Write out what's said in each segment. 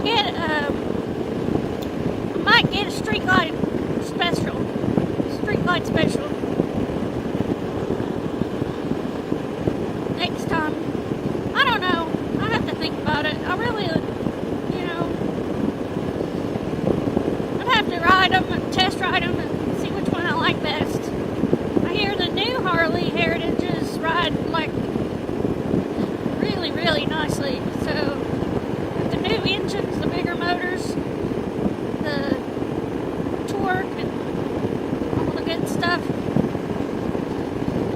get I might get a street light special. Next time. I don't know. I have to think about it. I really, I'd have to ride them and test ride them and see which one I like best. I hear the new Harley Heritages ride like really, really nicely. So with the new engines, the bigger motors, the torque, and all the good stuff.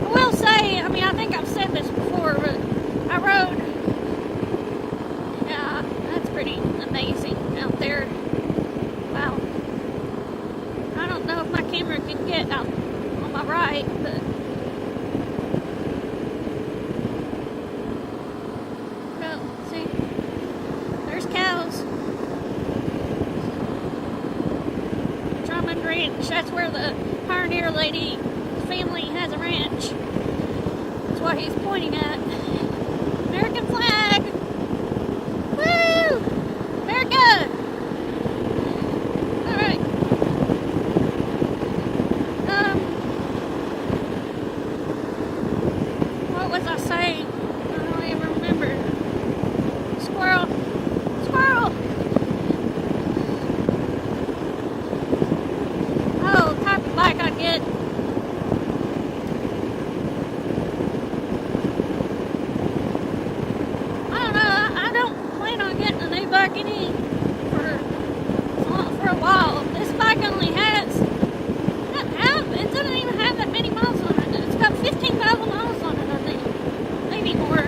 I will say, I think I've said this before, but I rode, yeah, that's pretty amazing out there. Wow. I don't know if my camera can get out on my right, but oh, see, there's cows. Drummond Ranch, that's where the pioneer lady family has a ranch. That's what he's pointing at. American flag! Woo! America! Alright. What was I saying? I don't even remember. Squirrel! Squirrel! Oh, the type of bike I'd get. Any for a while. This bike only has it doesn't even have that many miles on it. It's got 15,000 miles on it, I think. Maybe more.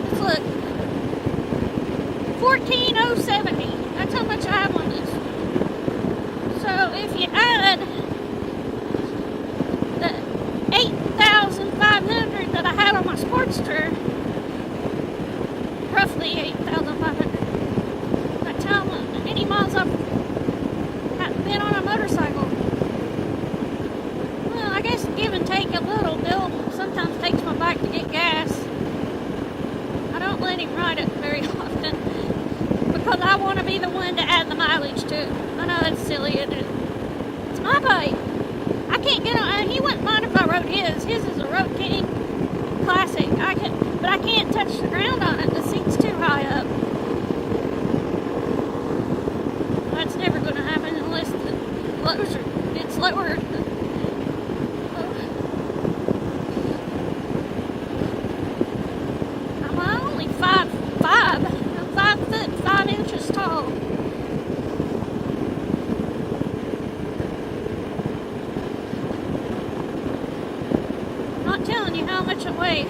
Let's look. 14,070. That's how much I have on this. So if you add the 8,500 that I had on my Sportster, roughly 8,500. Any miles I've been on a motorcycle. Well, I guess give and take a little. Bill sometimes takes my bike to get gas. I don't let him ride it very often because I want to be the one to add the mileage to. I know that's silly, isn't it? It's my bike. I can't get on. He wouldn't mind if I rode his. His is a Road King Classic. But I can't touch the ground on it. The seat's too high up. That's never going to happen unless it's lowered. I'm only 5'5". I'm 5 foot 5 inches tall. I'm not telling you how much I weigh.